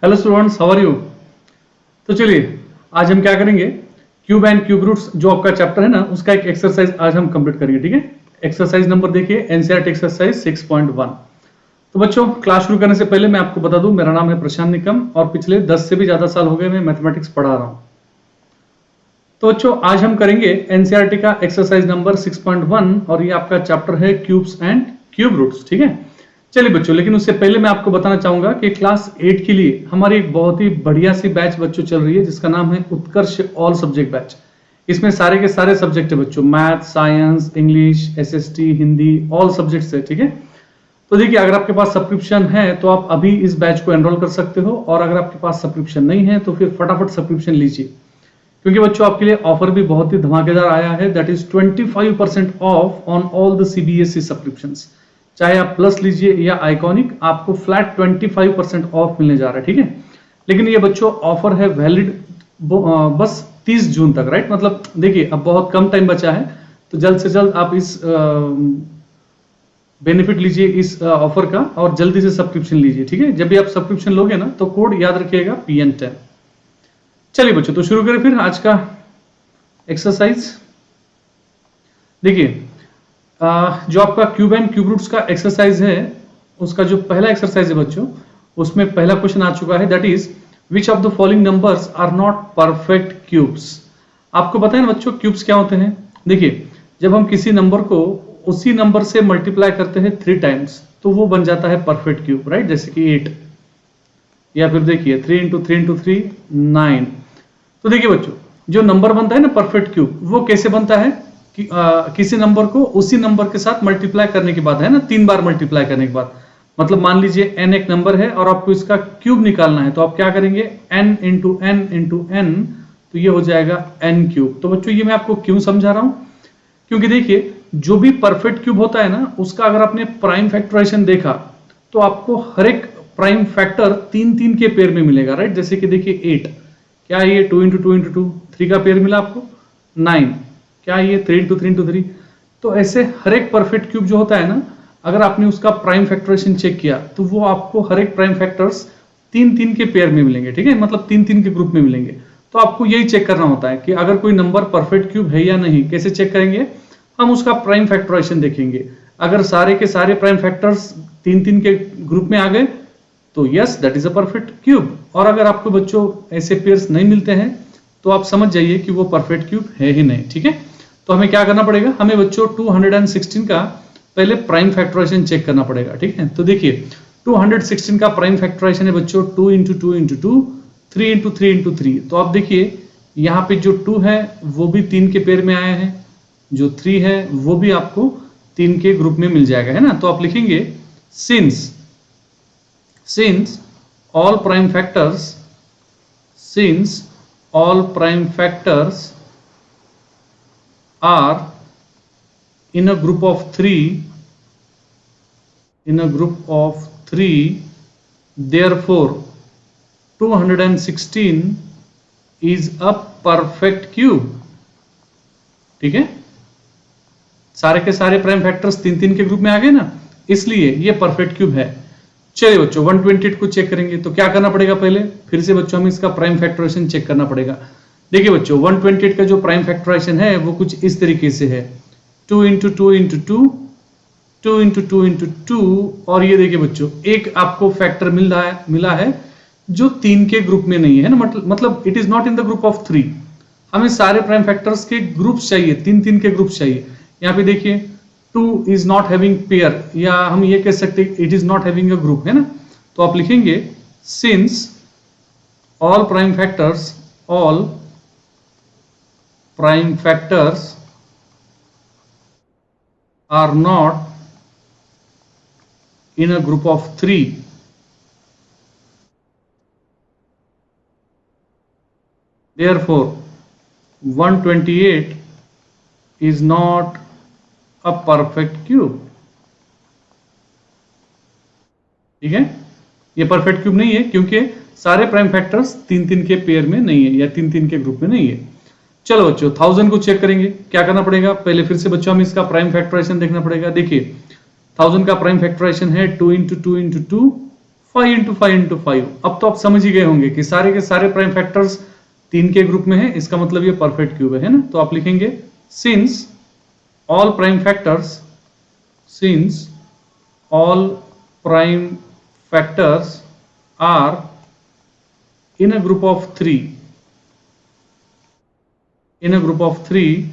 Hello students, how are you. तो चलिए आज हम क्या करेंगे, क्यूब एंड क्यूब रूट्स जो आपका चैप्टर है ना, उसका एक एक्सरसाइज आज हम कंप्लीट करेंगे। ठीक है, एक्सरसाइज नंबर देखिए, एनसीईआरटी एक्सरसाइज 6.1। तो बच्चों, क्लास शुरू करने से पहले मैं आपको बता दूं, मेरा नाम है प्रशांत निकम और पिछले 10 से भी ज्यादा साल हो गए मैं मैथमेटिक्स पढ़ा रहा हूं। तो बच्चों, आज हम करेंगे एनसीईआरटी का एक्सरसाइज नंबर 6.1 और ये आपका चैप्टर है क्यूब्स एंड क्यूब रूट्स। ठीक है, चलिए बच्चों, लेकिन उससे पहले मैं आपको बताना चाहूंगा कि क्लास 8 के लिए हमारी एक बहुत ही बढ़िया सी बैच बच्चों चल रही है जिसका नाम है उत्कर्ष ऑल सब्जेक्ट बैच। इसमें सारे के सारे सब्जेक्ट है बच्चों, math, science, English, SST, Hindi, all subjects है। ठीक है, तो देखिए, अगर आपके पास सब्सक्रिप्शन है तो आप अभी इस बैच को एनरोल कर सकते हो, और अगर आपके पास सब्सक्रिप्शन नहीं है तो फिर फटाफट सब्सक्रिप्शन लीजिए, क्योंकि बच्चों आपके लिए ऑफर भी बहुत ही धमाकेदार आया है। That is 25% of on all the CBSE subscriptions. चाहे आप प्लस लीजिए या आइकॉनिक, आपको फ्लैट 25% ऑफ मिलने जा रहा है। ठीक है, लेकिन ये बच्चों ऑफर है वैलिड बस 30 जून तक, राइट। मतलब देखिए, अब बहुत कम टाइम बचा है, तो जल्द से जल्द आप इस बेनिफिट लीजिए इस ऑफर का, और जल्दी से सब्सक्रिप्शन लीजिए। ठीक है, जब भी आप सब्सक्रिप्शन लोगे ना तो कोड याद रखिएगा PN10। चलिए बच्चों, तो शुरू करें फिर आज का एक्सरसाइज। देखिए, जो आपका क्यूब एंड क्यूब रूट्स का एक्सरसाइज है, उसका जो पहला एक्सरसाइज है बच्चों, उसमें पहला क्वेश्चन आ चुका है। That is which of the following numbers are not perfect cubes. आपको पता है ना बच्चों, क्यूब्स क्या होते हैं। देखिए, जब हम किसी नंबर को उसी नंबर से मल्टीप्लाई करते हैं 3 टाइम्स तो वो बन जाता है परफेक्ट क्यूब, राइट। जैसे कि 8, या फिर देखिए 3 इंटू 3 इंटू 3 9। तो देखिए बच्चों, जो नंबर बनता है ना परफेक्ट क्यूब, वो कैसे बनता है कि किसी नंबर को उसी नंबर के साथ मल्टीप्लाई करने के बाद, है ना, 3 बार मल्टीप्लाई करने के बाद। मतलब मान लीजिए n एक नंबर है और आपको इसका क्यूब निकालना है, तो आप क्या करेंगे, n into n into n, तो ये हो जाएगा n क्यूब। तो बच्चों, ये मैं आपको क्यों समझा रहा हूं, क्योंकि देखिए, जो भी परफेक्ट क्यूब होता है ना, उसका अगर आपने प्राइम फैक्टराइजेशन देखा तो आपको हर एक प्राइम फैक्टर 3 के पेयर में मिलेगा, राइट। जैसे कि देखिए 8, क्या ये 2 इंटू 2 इंटू 2, 3 का पेयर मिला आपको। 9, क्या ये 3 इंटू 3 इंटू 3। तो ऐसे हर एक परफेक्ट क्यूब जो होता है ना, अगर आपने उसका प्राइम फैक्टराइजेशन चेक किया तो वो आपको हर एक प्राइम फैक्टर्स 3 के पेयर में मिलेंगे। ठीक है, मतलब 3 के ग्रुप में मिलेंगे। तो आपको यही चेक करना होता है कि अगर कोई नंबर परफेक्ट क्यूब है या नहीं। कैसे चेक करेंगे, हम उसका प्राइम फैक्टराइजेशन देखेंगे। अगर सारे के सारे प्राइम फैक्टर्स 3 के ग्रुप में आ गए तो yes, that is a perfect cube. और अगर आपको बच्चों ऐसे पेयर्स नहीं मिलते हैं तो आप समझ जाइए कि वो परफेक्ट क्यूब है ही नहीं। ठीक है, तो हमें क्या करना पड़ेगा, हमें बच्चों 216 का पहले प्राइम फैक्टराइजेशन चेक करना पड़ेगा। ठीक है, तो देखिए 216 का प्राइम फैक्टराइजेशन है बच्चों 2 इंटू 2 इंटू 2, 3 इंटू 3 इंटू 3। तो आप देखिए, यहाँ पे जो 2 है वो भी 3 के पेयर में आया है, जो 3 है वो भी आपको 3 के ग्रुप में मिल जाएगा, है ना। तो आप लिखेंगे since all prime factors are in a group of 3, therefore 216 is a perfect cube। ठीक है, सारे के सारे प्राइम फैक्टर्स 3 के ग्रुप में आ गए ना, इसलिए ये परफेक्ट क्यूब है। चलिए बच्चों, 128 को चेक करेंगे तो क्या करना पड़ेगा, पहले फिर से बच्चों हमें इसका प्राइम फैक्टराइजेशन चेक करना पड़ेगा। देखिए बच्चों, 128 का जो प्राइम फैक्टराइजेशन है वो कुछ इस तरीके से है, 2 इंटू 2 इंटू 2, 2 इंटू 2 इंटू 2, और ये देखिए बच्चों, एक आपको फैक्टर मिला है जो 3 के ग्रुप में नहीं है ना, मतलब it is not in the group of 3। हमें सारे प्राइम फैक्टर्स के ग्रुप्स चाहिए, 3 के ग्रुप्स चाहिए। यहाँ पे देखिए 2 इज नॉट हैविंग पेयर, या हम ये कह सकते हैं it is not having a group, है ना। तो आप लिखेंगे since all prime factors are not in a group of 3, therefore 128 is not a perfect cube। ठीक है, ये परफेक्ट क्यूब नहीं है क्योंकि सारे प्राइम फैक्टर्स 3 के पेयर में नहीं है, या 3 के ग्रुप में नहीं है। चलो बच्चों, 1000 को चेक करेंगे। क्या करना पड़ेगा, पहले फिर से बच्चों हमें इसका प्राइम फैक्टराइजेशन देखना पड़ेगा। देखिए 1000 का प्राइम फैक्टराइजेशन है 2 इंटू 2 इंटू 2, 5 इंटू 5 इंटू 5। अब तो आप समझ ही गए होंगे कि सारे के सारे प्राइम फैक्टर्स 3 के ग्रुप में है, इसका मतलब ये परफेक्ट क्यूब है ना। तो आप लिखेंगे since all prime factors, since all prime factors are in a group of 3, in a group of 3,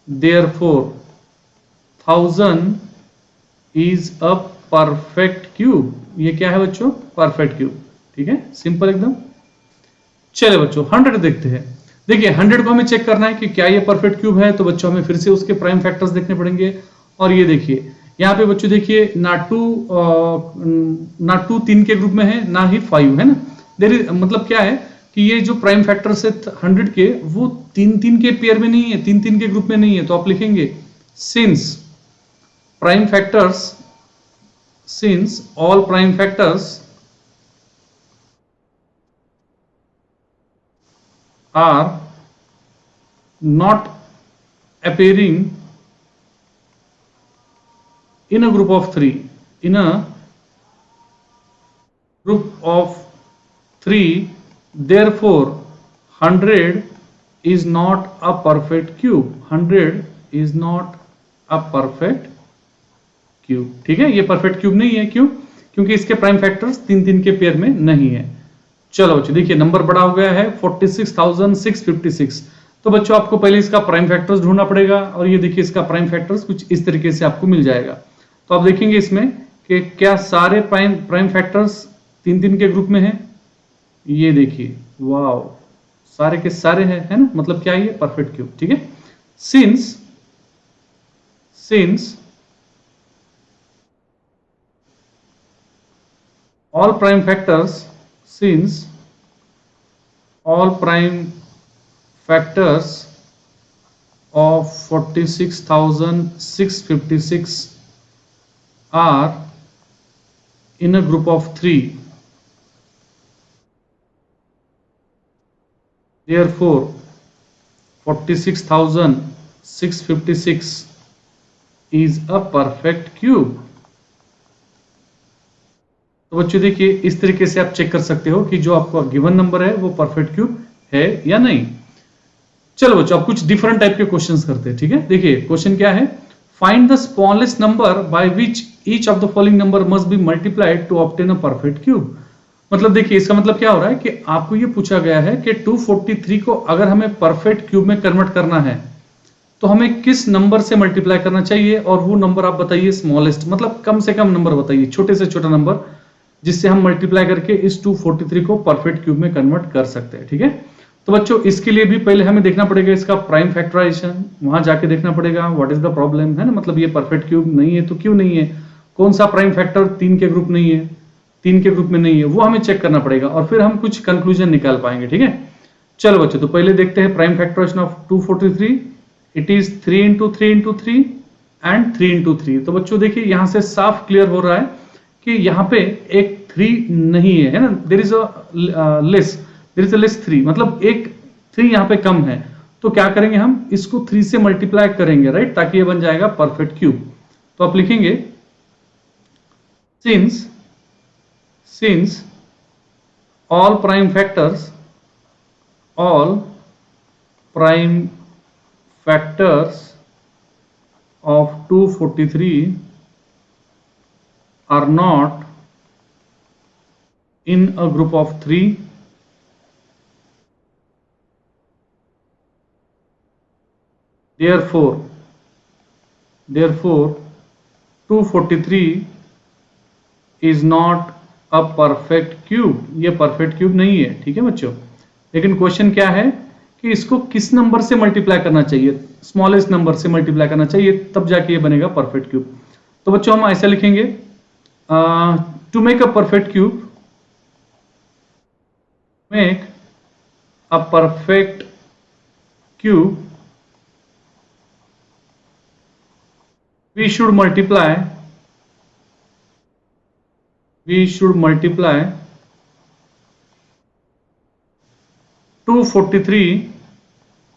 therefore 1000 is a perfect cube। ये क्या है बच्चों? Perfect cube. ठीक है, सिंपल एकदम। चले बच्चों 100 देखते हैं। देखिए 100 को हमें चेक करना है कि क्या ये परफेक्ट क्यूब है, तो बच्चों हमें फिर से उसके प्राइम फैक्टर्स देखने पड़ेंगे। और ये देखिए यहाँ पे बच्चों देखिए ना टू 3 के ग्रुप में है, ना ही 5 है ना। मतलब क्या है कि ये जो प्राइम फैक्टर्स है 100 के, वो 3 के पेयर में नहीं है, 3 के ग्रुप में नहीं है। तो आप लिखेंगे since prime factors, since all prime factors are not appearing in a group of 3, in a group of 3, therefore 100 is not a perfect cube, 100 is not a perfect cube। ठीक है, ये परफेक्ट क्यूब नहीं है। क्यों? क्योंकि इसके prime factors 3 के pair में नहीं है। चलो बच्चों देखिए नंबर बड़ा हो गया है 46,656। तो बच्चों आपको पहले इसका प्राइम फैक्टर्स ढूंढना पड़ेगा, और ये देखिए इसका प्राइम फैक्टर्स कुछ इस तरीके से आपको मिल जाएगा। तो आप देखेंगे इसमें कि क्या सारे प्राइम फैक्टर्स 3 के ग्रुप में हैं। ये देखिए वाओ, सारे के सारे हैं, है ना। मतलब क्या है? Perfect cube. ठीक है, since all prime factors, since all prime factors of 46,656 are in a group of 3, therefore 46,656 is a perfect cube। तो बच्चों देखिए इस तरीके से आप चेक कर सकते हो कि जो आपका गिवन नंबर है वो परफेक्ट क्यूब है या नहीं। चलो बच्चों आप कुछ डिफरेंट टाइप के क्वेश्चंस करते हैं। ठीक है, देखिए क्वेश्चन क्या है, find the smallest number by which each of the following number must be multiplied to obtain a perfect cube. मतलब देखिए इसका मतलब क्या हो रहा है कि आपको ये पूछा गया है कि 243 को अगर हमें परफेक्ट क्यूब में कन्वर्ट करना है तो हमें किस नंबर से मल्टीप्लाई करना चाहिए, और वो नंबर आप बताइए स्मॉलेस्ट, मतलब कम से कम नंबर बताइए, छोटे से छोटा नंबर जिससे हम मल्टीप्लाई करके इस 243 को परफेक्ट क्यूब में कन्वर्ट कर सकते हैं। ठीक है, तो बच्चों इसके लिए भी पहले हमें देखना पड़ेगा इसका प्राइम फैक्टराइजेशन, वहां जाके देखना पड़ेगा व्हाट इज द प्रॉब्लम, है ना। मतलब ये परफेक्ट क्यूब नहीं है तो क्यों नहीं है, कौन सा प्राइम फैक्टर 3 के ग्रुप नहीं है, 3 के ग्रुप में नहीं है, वो हमें चेक करना पड़ेगा, और फिर हम कुछ कंक्लूजन निकाल पाएंगे। ठीक है, चलो बच्चों तो पहले देखते हैं prime factorization of 243। It is 3 into 3 into 3 and 3 into 3। तो बच्चों देखिए यहां से साफ क्लियर हो रहा है कि यहाँ पे एक 3 नहीं है ना। देयर इज अ लेस 3, मतलब एक 3 यहाँ पे कम है। तो क्या करेंगे, हम इसको 3 से मल्टीप्लाई करेंगे, राइट, ताकि ये बन जाएगा परफेक्ट क्यूब। तो आप लिखेंगे since all prime factors of 243 are not in a group of 3, therefore 243 is not a perfect cube। ये परफेक्ट क्यूब नहीं है। ठीक है बच्चों, लेकिन क्वेश्चन क्या है कि इसको किस नंबर से मल्टीप्लाई करना चाहिए, स्मॉलेस्ट नंबर से मल्टीप्लाई करना चाहिए, तब जाके ये बनेगा परफेक्ट क्यूब। तो बच्चों हम ऐसा लिखेंगे, to make a perfect cube, make a perfect cube, we should multiply 243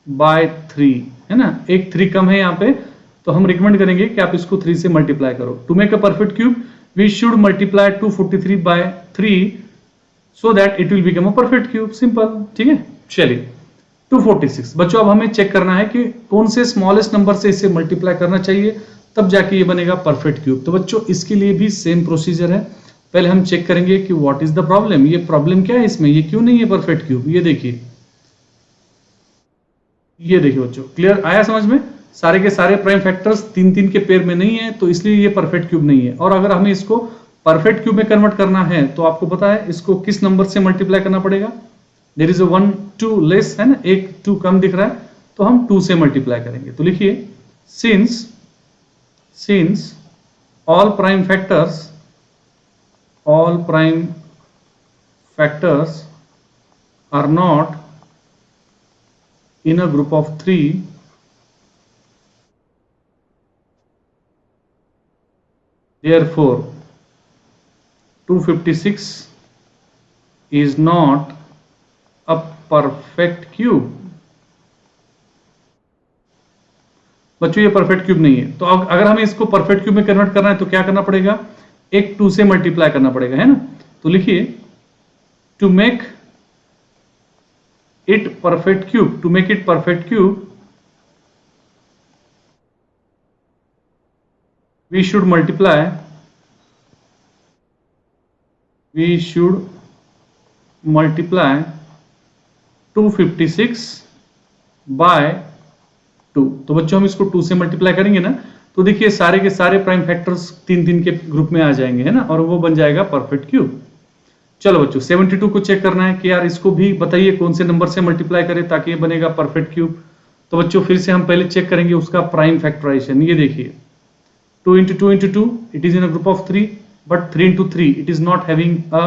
by 3, है ना। एक 3 कम है यहाँ पे, तो हम रिकमेंड करेंगे कि आप इसको 3 से मल्टीप्लाई करो। To make a perfect cube we should multiply 243 by 3 so that it will become a perfect cube, simple, ठीक है। चलिए 246 बच्चों, अब हमें चेक करना है कि कौन से स्मॉलेस्ट नंबर से इसे मल्टीप्लाई करना चाहिए, तब जाके ये बनेगा परफेक्ट क्यूब। तो बच्चों इसके लिए भी सेम प्रोसीजर है। पहले हम चेक करेंगे कि व्हाट इज द प्रॉब्लम, ये प्रॉब्लम क्या है इसमें, ये क्यों नहीं है परफेक्ट क्यूब। ये देखिए बच्चों, क्लियर आया समझ में। सारे के सारे प्राइम फैक्टर्स तीन तीन के पेयर में नहीं है, तो इसलिए ये परफेक्ट क्यूब नहीं है। और अगर हमें इसको परफेक्ट क्यूब में कन्वर्ट करना है तो आपको पता है इसको किस नंबर से मल्टीप्लाई करना पड़ेगा। देयर इज अ 1 2 लेस, है ना, एक 2 कम दिख रहा है, तो हम 2 से मल्टीप्लाई करेंगे। तो लिखिए since all prime factors are not in a group of 3, therefore 256 is not a perfect cube। बच्चों ये परफेक्ट क्यूब नहीं है। तो अगर हमें इसको परफेक्ट क्यूब में कन्वर्ट करना है तो क्या करना पड़ेगा, एक 2 से मल्टीप्लाई करना पड़ेगा, है ना। तो लिखिए to make it perfect cube, to make it perfect cube we should multiply 256 by 2। तो बच्चों हम इसको 2 से मल्टीप्लाई करेंगे ना, तो देखिए सारे के सारे प्राइम फैक्टर्स तीन तीन के ग्रुप में आ जाएंगे, है ना, और वो बन जाएगा परफेक्ट क्यूब। चलो बच्चों 72 को चेक करना है कि यार इसको भी बताइए कौन से नंबर से मल्टीप्लाई करें ताकि ये बनेगा परफेक्ट क्यूब। तो बच्चों फिर से हम पहले चेक करेंगे उसका प्राइम फैक्टराइजेशन। ये देखिए 2 into 2 into 2 it is in a group of 3, but 3 into 3 it is not having a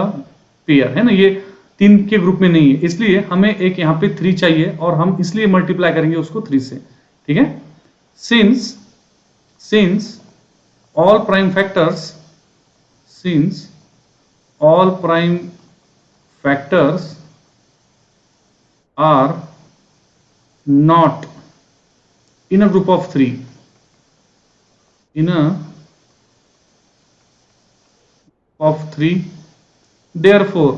pair, है ना, ये 3 के ग्रुप में नहीं है, इसलिए हमें एक यहाँ पे 3 चाहिए और हम इसलिए मल्टीप्लाई करेंगे उसको 3 से, ठीक है। Since all prime factors are not in a group of 3, therefore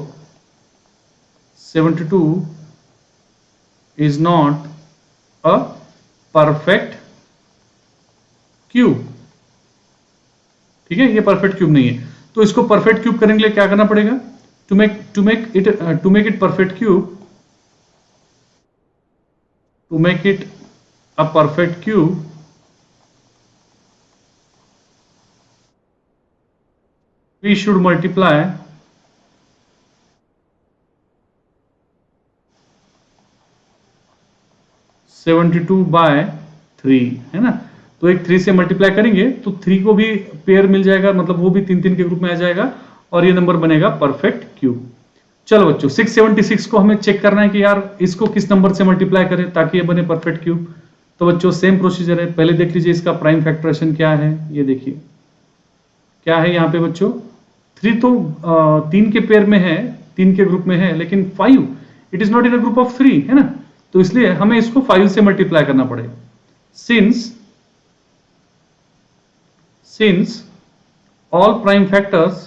72 is not a perfect cube, ठीक है, ये परफेक्ट क्यूब नहीं है। तो इसको परफेक्ट क्यूब करने के लिए क्या करना पड़ेगा, to make it perfect cube, to make it a perfect cube we should multiply 72 by 3, है ना। तो एक 3 से मल्टीप्लाई करेंगे तो 3 को भी पेयर मिल जाएगा, मतलब वो भी तीन तीन के ग्रुप में आ जाएगा और ये नंबर बनेगा परफेक्ट क्यूब। चलो बच्चों 676 को हमें चेक करना है कि यार इसको किस नंबर से मल्टीप्लाई करें ताकि ये बने परफेक्ट क्यूब। तो बच्चों सेम प्रोसीजर है, पहले देख लीजिए इसका प्राइम फैक्टराइजेशन क्या है। ये देखिए क्या है यहाँ पे बच्चों, 3 तो 3 के पेयर में है, 3 के ग्रुप में है, लेकिन 5 it is not in a group of 3, है ना। तो इसलिए हमें इसको 5 से मल्टीप्लाई करना पड़ेगा। Since all prime factors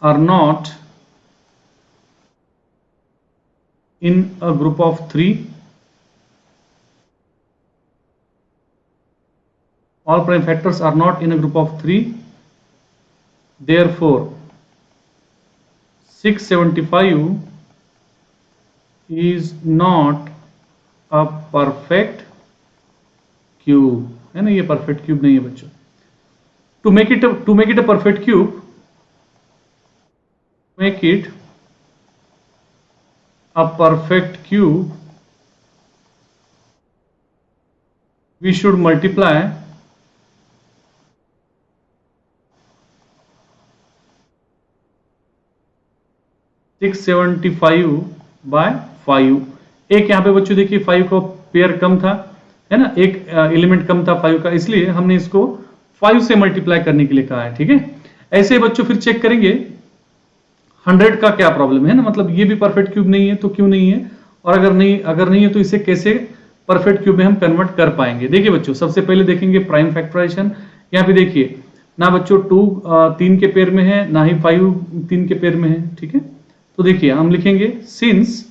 are not in a group of 3, all prime factors are not in a group of 3, therefore 675 is not a perfect cube, है ना, ये परफेक्ट क्यूब नहीं है बच्चों। To make it a perfect cube, make it a perfect cube we should multiply 675 by 5। एक यहाँ पे बच्चों देखिए 5 का पेयर कम था, है ना, एक एलिमेंट कम था 5 का, इसलिए हमने इसको 5 से मल्टीप्लाई करने के लिए कहा है, ठीक है। ऐसे बच्चों फिर चेक करेंगे 100 का क्या प्रॉब्लम है ना, मतलब ये भी परफेक्ट क्यूब नहीं है तो क्यों नहीं है, और अगर नहीं है तो इसे कैसे परफेक्ट क्यूब में हम कन्वर्ट कर पाएंगे। देखिए बच्चों, सबसे पहले देखेंगे प्राइम फैक्टराइजेशन। यहाँ पे देखिए ना बच्चों 2 3 के पेयर में है, ना ही 5 3 के पेयर में है, ठीक है। तो देखिए हम लिखेंगे since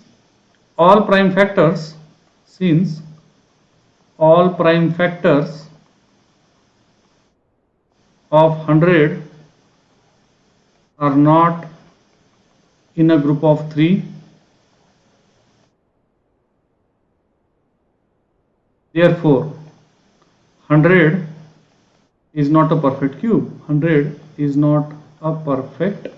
all prime factors, since all prime factors of 100 are not in a group of 3, therefore 100 is not a perfect cube. 100 is not a perfect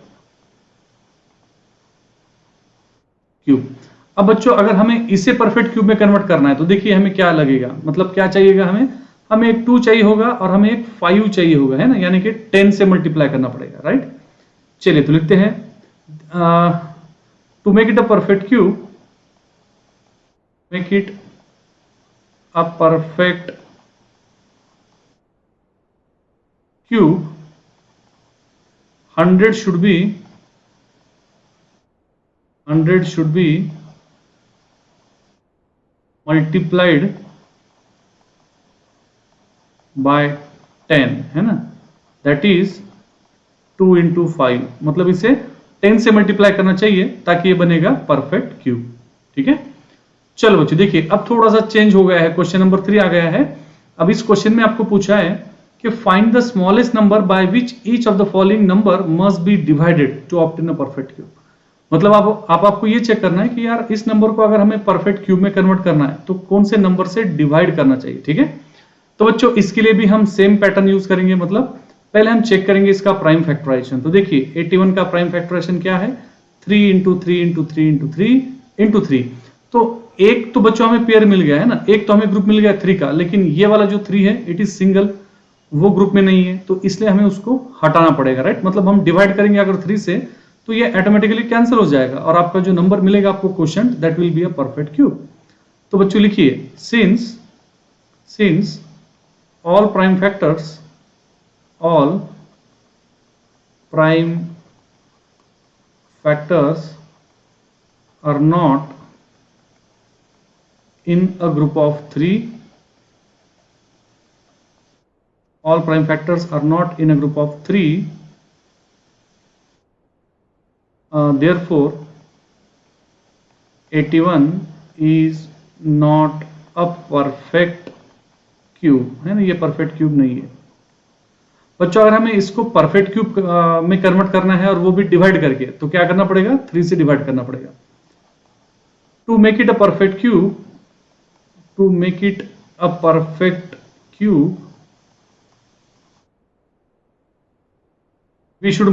cube. अब बच्चों अगर हमें इसे परफेक्ट क्यूब में कन्वर्ट करना है तो देखिए हमें क्या लगेगा, मतलब क्या चाहिएगा, हमें एक 2 चाहिए होगा और हमें एक 5 चाहिए होगा, है ना, यानी कि 10 से मल्टीप्लाई करना पड़ेगा, राइट। चलिए तो लिखते हैं to make it a perfect cube, make it a perfect cube 100 should be multiplied by 10, है ना, दैट इज 2 into 5, मतलब इसे 10 से मल्टीप्लाई करना चाहिए ताकि ये बनेगा परफेक्ट क्यूब, ठीक है। चलो बच्चों देखिए अब थोड़ा सा चेंज हो गया है, क्वेश्चन नंबर 3 आ गया है। अब इस क्वेश्चन में आपको पूछा है कि find the smallest number by which each of the following number must be divided to obtain a perfect cube. मतलब आपको ये चेक करना है कि यार इस नंबर को अगर हमें परफेक्ट क्यूब में कन्वर्ट करना है तो कौन से नंबर से डिवाइड करना चाहिए, ठीक है। तो बच्चों इसके लिए भी हम सेम पैटर्न यूज करेंगे, मतलब पहले हम चेक करेंगे इसका प्राइम फैक्टराइजेशन। तो देखिए 81 का प्राइम फैक्टराइजेशन क्या है, 3 इंटू 3 इंटू 3 इंटू 3 इंटू 3। तो एक तो बच्चों हमें पेयर मिल गया है ना, एक तो हमें ग्रुप मिल गया 3 का, लेकिन ये वाला जो 3 है इट इज सिंगल, वो ग्रुप में नहीं है, तो इसलिए हमें उसको हटाना पड़ेगा, राइट। मतलब हम डिवाइड करेंगे अगर 3 से तो ये ऑटोमेटिकली कैंसिल हो जाएगा और आपका जो नंबर मिलेगा आपको quotient that will be a perfect cube. तो बच्चों लिखिए since all prime factors are not in a group of 3, all prime factors are not in a group of 3, therefore 81 is not a perfect cube, है ना, ये perfect cube नहीं है। बच्चों अगर हमें इसको परफेक्ट क्यूब में कन्वर्ट करना है और वो भी डिवाइड करके, तो क्या करना पड़ेगा, 3 से डिवाइड करना पड़ेगा। To make it a perfect cube we should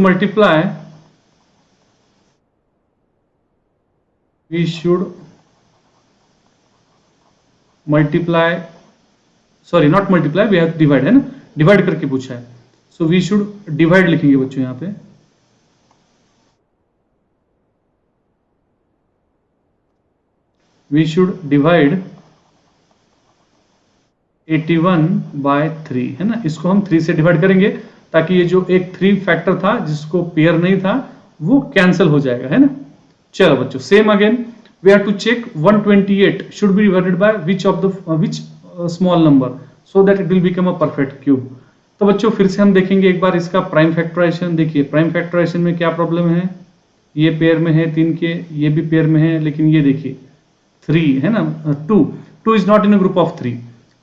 multiply, sorry not multiply, we have divide, है ना, डिवाइड करके पूछा है। सो वी शुड डिवाइड लिखेंगे बच्चों यहाँ पे, वी शुड डिवाइड 81 बाय 3, है ना, इसको हम 3 से डिवाइड करेंगे ताकि ये जो एक 3 फैक्टर था जिसको पेयर नहीं था वो कैंसिल हो जाएगा, है ना। चलो बच्चों same again we have to check 128 should be divided by which small number so that it will become a perfect cube. तो बच्चों फिर से हम देखेंगे एक बार इसका प्राइम फैक्टराइजेशन। देखिए प्राइम फैक्टराइजेशन में क्या प्रॉब्लम है, ये पेयर में है 3 के, ये भी पेयर में है, लेकिन ये देखिए 3 है ना, 2 is not in a group of 3,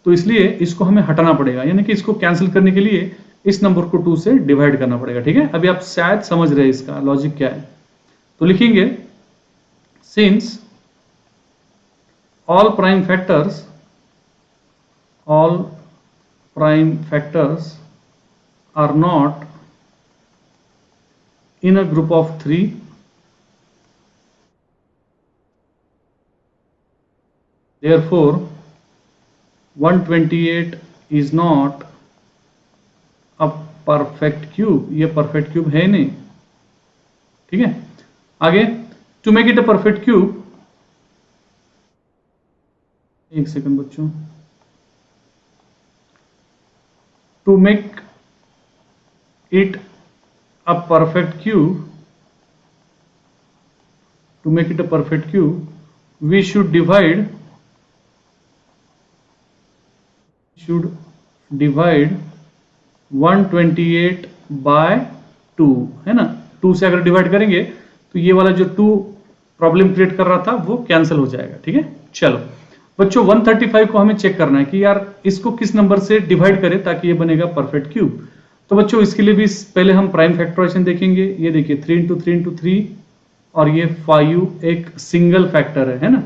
तो इसलिए इसको हमें हटाना पड़ेगा, यानी कि इसको कैंसिल करने के लिए इस नंबर को 2 से डिवाइड करना पड़ेगा, ठीक है। अभी आप शायद समझ रहे हैं इसका लॉजिक क्या है। तो लिखेंगे since all prime factors are not in a group of 3, therefore 128 is not a perfect cube, ये perfect cube है नहीं, ठीक है। आगे to make it a perfect cube, एक सेकंड बच्चों, to make it a perfect cube, we should divide should divide 128 by 2, है ना। 2 से अगर डिवाइड करेंगे तो ये वाला जो 2 प्रॉब्लम क्रिएट कर रहा था वो कैंसिल हो जाएगा, ठीक है। चलो बच्चों 135 को हमें चेक करना है कि यार इसको किस नंबर से डिवाइड करें ताकि ये बनेगा परफेक्ट क्यूब। तो बच्चों इसके लिए भी पहले हम प्राइम फैक्टराइजेशन देखेंगे। ये देखिए 3 × 3 × 3 और ये 5 एक सिंगल फैक्टर है ना।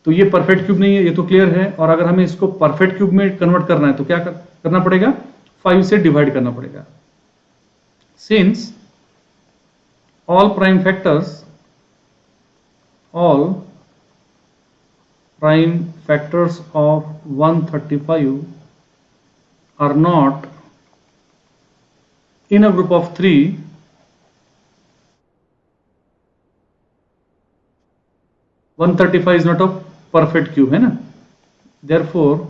तो ये परफेक्ट क्यूब नहीं है, ये तो क्लियर है। और अगर हमें इसको परफेक्ट क्यूब में कन्वर्ट करना है तो क्या करना पड़ेगा, 5 से डिवाइड करना पड़ेगा। Since all prime factors of 135 are not in a group of 3, (135) is not a perfect cube, है ना। Therefore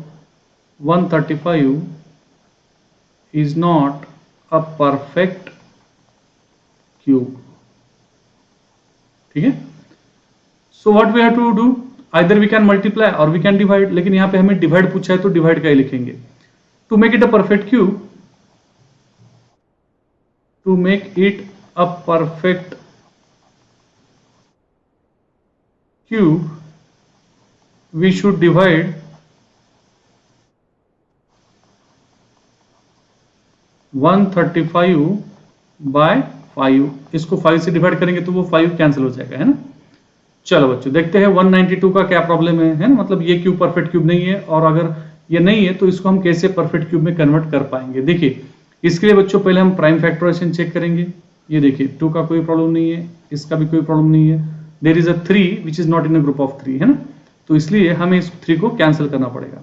135 is not a perfect cube, ठीक है। So what we have to do, either we can multiply और we can divide, लेकिन यहां पे हमें divide पूछा है तो डिवाइड का ही लिखेंगे। To make it a perfect cube, to make it a perfect cube we should divide 135 by 5। इसको 5 से डिवाइड करेंगे तो वो 5 कैंसिल हो जाएगा, है ना। चलो बच्चों देखते हैं 192 का क्या प्रॉब्लम है ना। मतलब ये क्यूब परफेक्ट क्यूब नहीं है, और अगर ये नहीं है तो इसको हम कैसे परफेक्ट क्यूब में कन्वर्ट कर पाएंगे। देखिए इसके लिए बच्चों पहले हम प्राइम फैक्टराइजेशन चेक करेंगे। ये देखिए 2 का कोई प्रॉब्लम नहीं है, इसका भी कोई प्रॉब्लम नहीं है। There is a 3 which is not in a group of 3, है ना। तो इसलिए हमें इस 3 को कैंसिल करना पड़ेगा।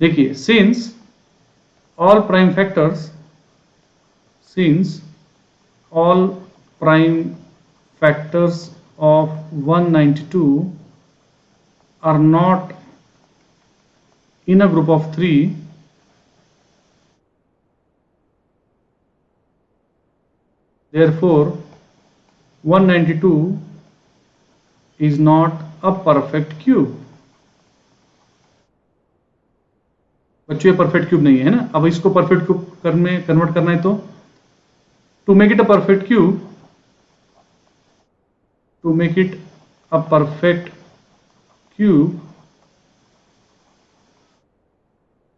देखिए since all prime factors, since all prime factors of 192 are not in a group of 3, therefore 192 is not a perfect cube। बच्चों ये परफेक्ट क्यूब नहीं है ना। अब इसको परफेक्ट क्यूब में कन्वर्ट करना है तो to make it a perfect cube,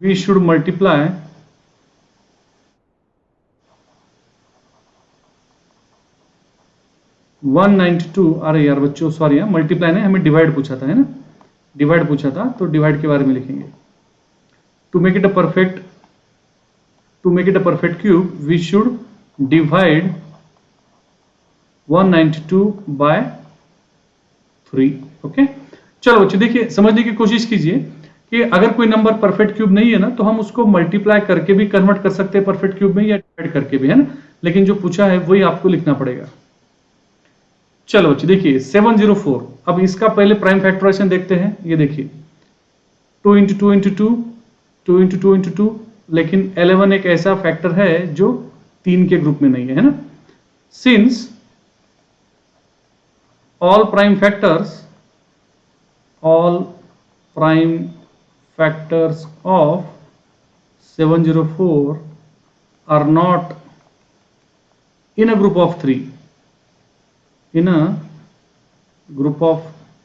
we should multiply 192। अरे यार बच्चों सॉरी है, मल्टीप्लाई नहीं, हमें डिवाइड पूछा था, है ना। डिवाइड पूछा था तो डिवाइड के बारे में लिखेंगे। To make it a perfect cube we should divide 192 by 3। Okay चलो बच्चों देखिए समझने की कोशिश कीजिए कि अगर कोई नंबर परफेक्ट क्यूब नहीं है ना तो हम उसको मल्टीप्लाई करके भी कन्वर्ट कर सकते हैं परफेक्ट क्यूब में, या डिवाइड करके भी, है ना। लेकिन जो पूछा है वही आपको लिखना पड़ेगा। चलो बच्चों देखिए 704। अब इसका पहले प्राइम फैक्टराइजेशन देखते हैं। ये देखिए 2 × 2 × 2 2 × 2 × 2, लेकिन 11 एक ऐसा फैक्टर है जो 3 के ग्रुप में नहीं है ना। Since all prime factors of 704 are not in a group of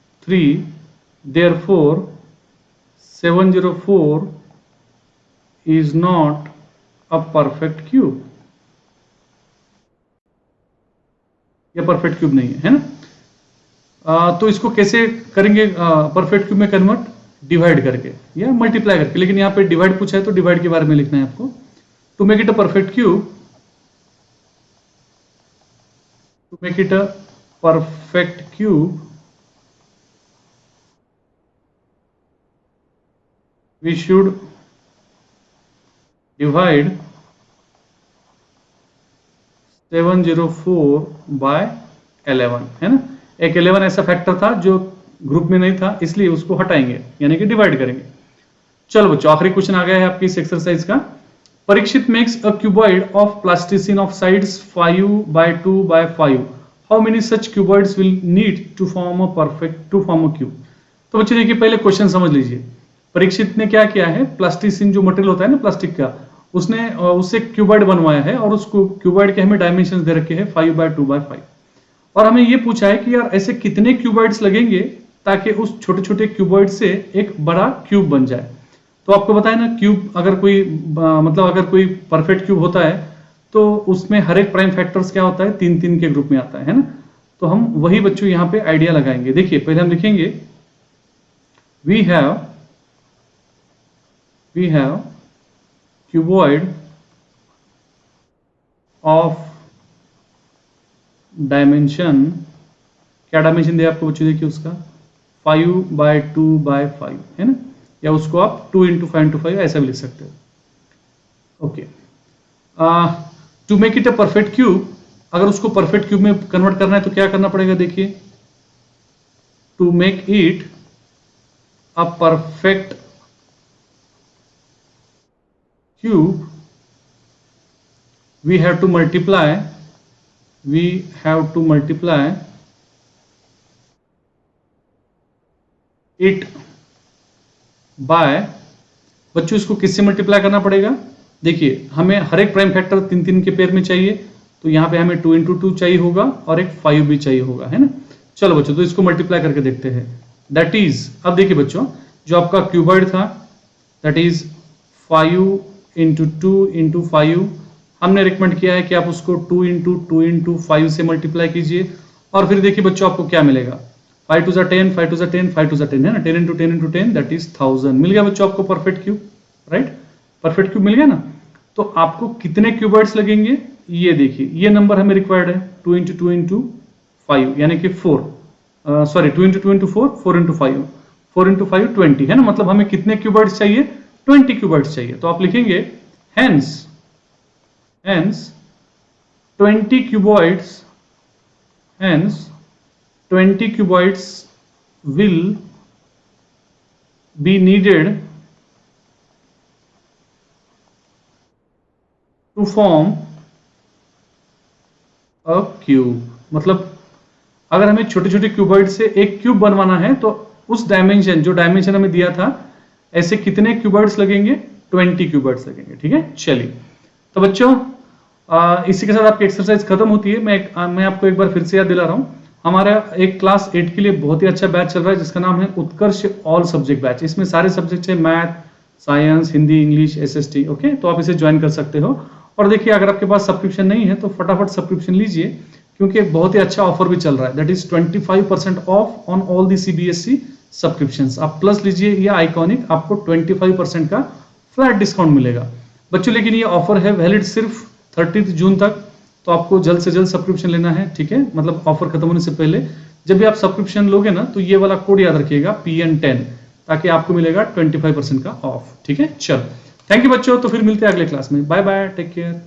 3, therefore 704 is not a perfect cube। यह परफेक्ट क्यूब नहीं है ना। तो इसको कैसे करेंगे परफेक्ट क्यूब में कन्वर्ट, डिवाइड करके या मल्टीप्लाई करके। लेकिन यहाँ पे डिवाइड पूछा है तो डिवाइड के बारे में लिखना है आपको। To make it a perfect cube we should divide 704 by 11, है ना। एक 11 ऐसा फैक्टर था जो ग्रुप में नहीं था, इसलिए उसको हटाएंगे यानी कि डिवाइड करेंगे। चलो बच्चों आखिरी क्वेश्चन आ गया है आपकी इस एक्सरसाइज का। Parikshit makes a cuboid of plasticine of sides 5/2/5। How many such cuboids will need to form a cube. तो बच्चों देखिए पहले क्वेश्चन समझ लीजिए। परीक्षित ने क्या किया है, प्लास्टिसिन जो मटेरियल होता है ना प्लास्टिक का, उसने उससे क्यूबॉइड बनवाया है और उसको क्यूबॉइड के हमें डायमेंशन दे रखे हैं 5x2x5 और हमें ये पूछा है कि यार ऐसे कितने क्यूबॉइड्स लगेंगे ताकि उस छोटे छोटे क्यूबॉइड से एक बड़ा क्यूब बन जाए। तो आपको बताया ना क्यूब अगर कोई मतलब अगर कोई परफेक्ट क्यूब होता है तो उसमें हर एक प्राइम फैक्टर्स क्या होता है, 3 3 के ग्रुप में आता है ना। तो हम वही बच्चों यहां पे आइडिया लगाएंगे। देखिए पहले हम लिखेंगे we have cuboid of dimension, क्या डायमेंशन दिया आपको बच्चों, देखिए उसका 5x2x5 है ना, या उसको आप 2x5x5 ऐसा भी लिख सकते हो। Okay, to make it a perfect cube, अगर उसको परफेक्ट क्यूब में कन्वर्ट करना है तो क्या करना पड़ेगा, देखिए to make it a perfect cube we have to multiply it by, बच्चों इसको किससे मल्टीप्लाई करना पड़ेगा, देखिए हमें हर एक प्राइम फैक्टर 3 3 के पेयर में चाहिए, तो यहां पे हमें 2x2 चाहिए होगा और एक 5 भी चाहिए होगा, है ना। चलो बच्चों तो इसको मल्टीप्लाई करके देखते हैं। दैट इज, अब देखिए बच्चों जो आपका क्यूबॉइड था दैट इज 5 × 2 × 5, हमने रिकमेंड किया है कि आप उसको 2 × 2 × 5 से मल्टीप्लाई कीजिए और फिर देखिए बच्चों आपको क्या मिलेगा, 5 2 10, 5 2 10, 5 2 10 है ना, 10 × 10 × 10 दैट इज 1000। मिल गया बच्चों आपको perfect cube, right, perfect cube मिल गया ना। तो आपको कितने क्यूबॉइड्स लगेंगे, ये देखिए ये नंबर हमें रिक्वायर्ड है 2 × 2 × 5 यानी कि 4, सॉरी 2 × 2 × 4, 4 × 5, 4 × 5 20 है ना, मतलब हमें कितने क्यूबॉइड्स चाहिए, 20 क्यूबॉइड्स चाहिए। तो आप लिखेंगे hence 20 cuboids will be needed to form a cube। मतलब अगर हमें छोटे छोटे क्यूबॉइड से एक क्यूब बनवाना है तो उस डायमेंशन, जो डायमेंशन हमें दिया था, ऐसे कितने क्यूबॉइड्स लगेंगे, 20 क्यूबॉइड्स लगेंगे। ठीक है, चलिए तो बच्चों इसी के साथ आपकी एक्सरसाइज खत्म होती है। मैं आपको एक बार फिर से याद दिला रहा हूं, हमारा एक क्लास 8 के लिए बहुत ही अच्छा बैच चल रहा है जिसका नाम है उत्कर्ष ऑल सब्जेक्ट बैच। इसमें सारे सब्जेक्ट है, math, science, Hindi, English, SST। Okay, तो आप इसे ज्वाइन कर सकते हो। और देखिए अगर आपके पास सब्सक्रिप्शन नहीं है तो फटाफट सब्सक्रिप्शन लीजिए, क्योंकि एक बहुत ही अच्छा ऑफर भी चल रहा है, that is 25% of on all the CBSE subscriptions. आप प्लस लीजिए या आइकॉनिक, आपको 25% का फ्लैट डिस्काउंट मिलेगा बच्चों। लेकिन ये ऑफर है वैलिड सिर्फ 30 जून तक, तो आपको जल्द से जल्द सब्सक्रिप्शन लेना है। ठीक है, मतलब ऑफर खत्म होने से पहले जब भी आप सब्सक्रिप्शन लोगे ना तो ये वाला कोड याद रखिएगा PN10, ताकि आपको मिलेगा 25% का ऑफ। ठीक है, चलो थैंक यू बच्चों, तो फिर मिलते हैं अगले क्लास में। Bye bye, take care.